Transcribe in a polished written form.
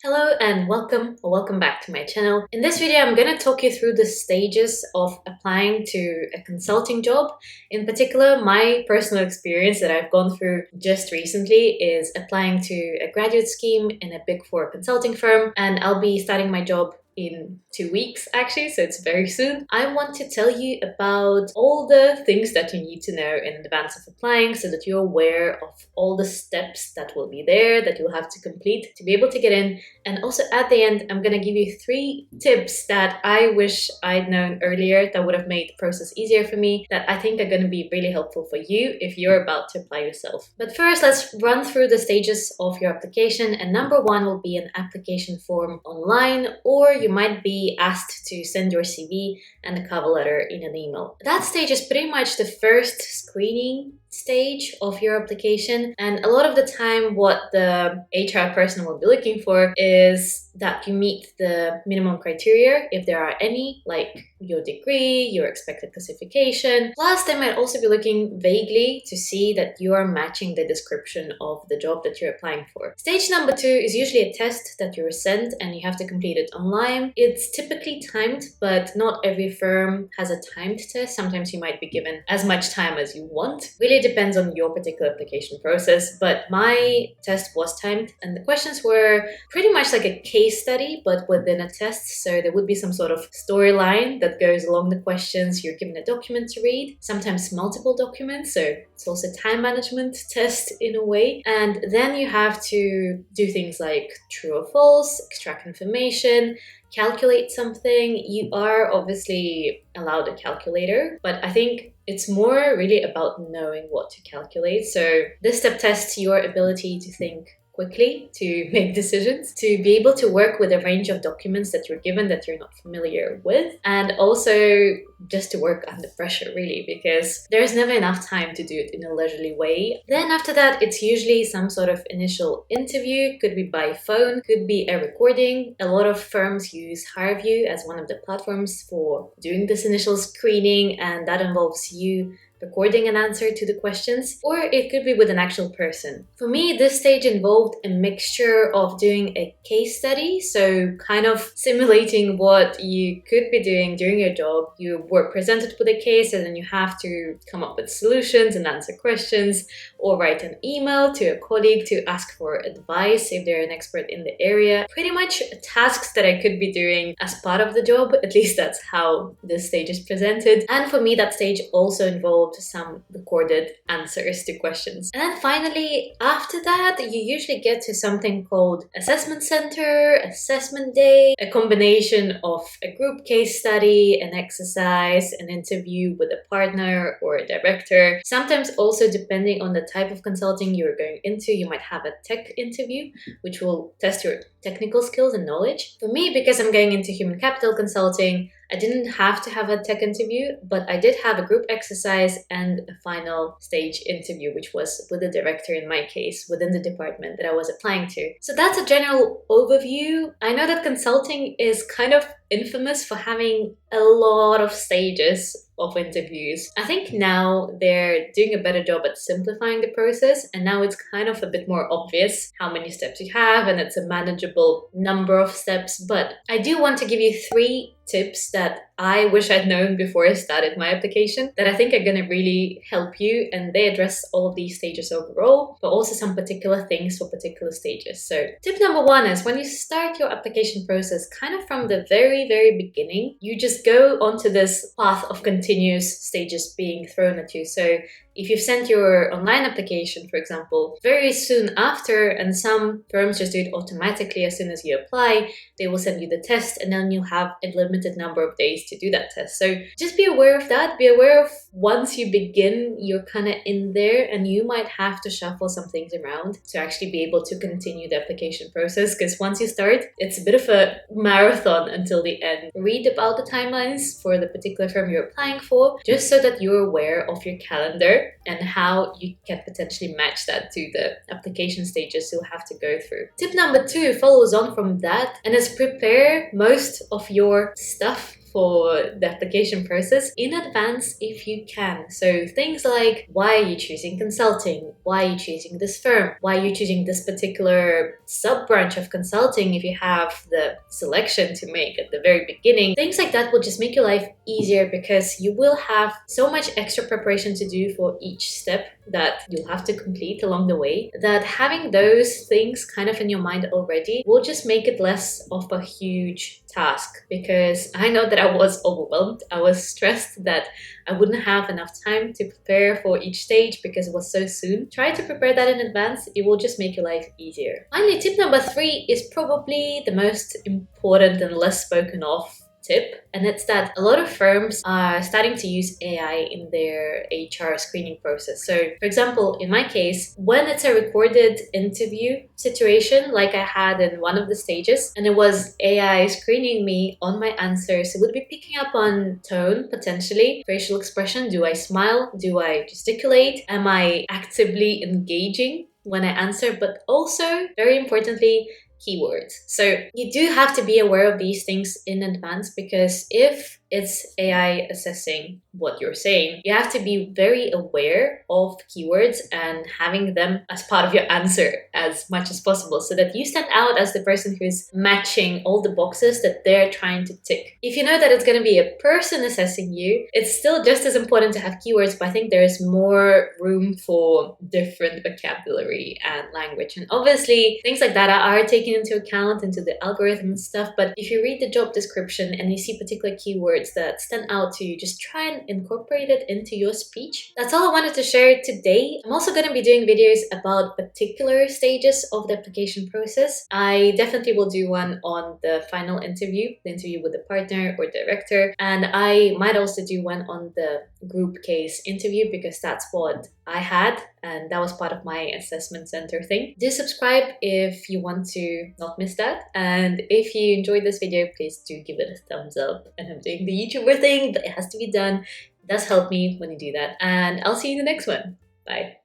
Hello and welcome back to my channel. In this video, I'm going to talk you through the stages of applying to a consulting job. In particular, my personal experience that I've gone through just recently is applying to a graduate scheme in a Big Four consulting firm, and I'll be starting my job in 2 weeks actually, so it's very soon. I want to tell you about all the things that you need to know in advance of applying so that you're aware of all the steps that will be there that you'll have to complete to be able to get in. And also at the end, I'm gonna give you 3 tips that I wish I'd known earlier that would have made the process easier for me, that I think are gonna be really helpful for you if you're about to apply yourself. But first, let's run through the stages of your application. And number 1 will be an application form online, or you might be asked to send your CV and a cover letter in an email. That stage is pretty much the first screening stage of your application, and a lot of the time what the HR person will be looking for is that you meet the minimum criteria, if there are any, like your degree, your expected classification. Plus, they might also be looking vaguely to see that you are matching the description of the job that you're applying for. Stage number 2 is usually a test that you're sent and you have to complete it online. It's typically timed, but not every firm has a timed test. Sometimes you might be given as much time as you want. Really depends on your particular application process, but my test was timed and the questions were pretty much like a case study but within a test. So there would be some sort of storyline that goes along the questions. You're given a document to read, sometimes multiple documents, so it's also a time management test in a way. And then you have to do things like true or false, extract information, calculate something. You are obviously allowed a calculator, but I think it's more really about knowing what to calculate. So this step tests your ability to think quickly, to make decisions, to be able to work with a range of documents that you're given that you're not familiar with, and also just to work under pressure really, because there's never enough time to do it in a leisurely way. Then after that, it's usually some sort of initial interview, could be by phone, could be a recording. A lot of firms use HireVue as one of the platforms for doing this initial screening, and that involves you recording an answer to the questions, or it could be with an actual person. For me, this stage involved a mixture of doing a case study, so kind of simulating what you could be doing during your job. You were presented with a case and then you have to come up with solutions and answer questions, or write an email to a colleague to ask for advice if they're an expert in the area. Pretty much tasks that I could be doing as part of the job, at least that's how this stage is presented. And for me, that stage also involved some recorded answers to questions. And then finally, after that, you usually get to something called assessment center, assessment day, a combination of a group case study, an exercise, an interview with a partner or a director. Sometimes also, depending on the type of consulting you're going into, you might have a tech interview, which will test your technical skills and knowledge. For me, because I'm going into human capital consulting, I didn't have to have a tech interview, but I did have a group exercise and a final stage interview, which was with the director in my case, within the department that I was applying to. So that's a general overview. I know that consulting is kind of infamous for having a lot of stages of interviews. I think now they're doing a better job at simplifying the process, and now it's kind of a bit more obvious how many steps you have, and it's a manageable number of steps. But I do want to give you 3 tips that I wish I'd known before I started my application that I think are going to really help you, and they address all of these stages overall, but also some particular things for particular stages. So tip number 1 is when you start your application process, kind of from the very beginning, you just go onto this path of continuous stages being thrown at you. So if you've sent your online application, for example, very soon after, and some firms just do it automatically as soon as you apply, they will send you the test, and then you'll have a limited number of days to do that test. So just be aware of that. Be aware of once you begin, you're kind of in there, and you might have to shuffle some things around to actually be able to continue the application process, because once you start, it's a bit of a marathon until the end. Read about the timelines for the particular firm you're applying for, just so that you're aware of your calendar and how you can potentially match that to the application stages you'll have to go through. Tip number 2 follows on from that and is prepare most of your stuff for the application process in advance if you can. So things like, why are you choosing consulting? Why are you choosing this firm? Why are you choosing this particular sub-branch of consulting if you have the selection to make at the very beginning? Things like that will just make your life easier because you will have so much extra preparation to do for each step that you'll have to complete along the way, that having those things kind of in your mind already will just make it less of a huge task. Because I know that I was overwhelmed. I was stressed that I wouldn't have enough time to prepare for each stage because it was so soon. Try to prepare that in advance. It will just make your life easier. Finally, tip number 3 is probably the most important and less spoken of tip, and it's that a lot of firms are starting to use AI in their HR screening process. So, for example, in my case, when it's a recorded interview situation, like I had in one of the stages, and it was AI screening me on my answers, it would be picking up on tone, potentially, facial expression. Do I smile? Do I gesticulate? Am I actively engaging when I answer? But also, very importantly, keywords. So you do have to be aware of these things in advance, because if it's AI assessing what you're saying, you have to be very aware of keywords and having them as part of your answer as much as possible, so that you stand out as the person who's matching all the boxes that they're trying to tick. If you know that it's going to be a person assessing you, it's still just as important to have keywords, but I think there's more room for different vocabulary and language. And obviously, things like that are taken into account into the algorithm and stuff, but if you read the job description and you see particular keywords that stand out to you, just try and incorporate it into your speech. That's all I wanted to share today. I'm also going to be doing videos about particular stages of the application process. I definitely will do one on the final interview, the interview with the partner or director, and I might also do one on the group case interview, because that's what I had and that was part of my assessment center thing. Do subscribe if you want to not miss that, and if you enjoyed this video, please do give it a thumbs up. And I'm doing the YouTuber thing, but it has to be done. It does help me when you do that, and I'll see you in the next one. Bye.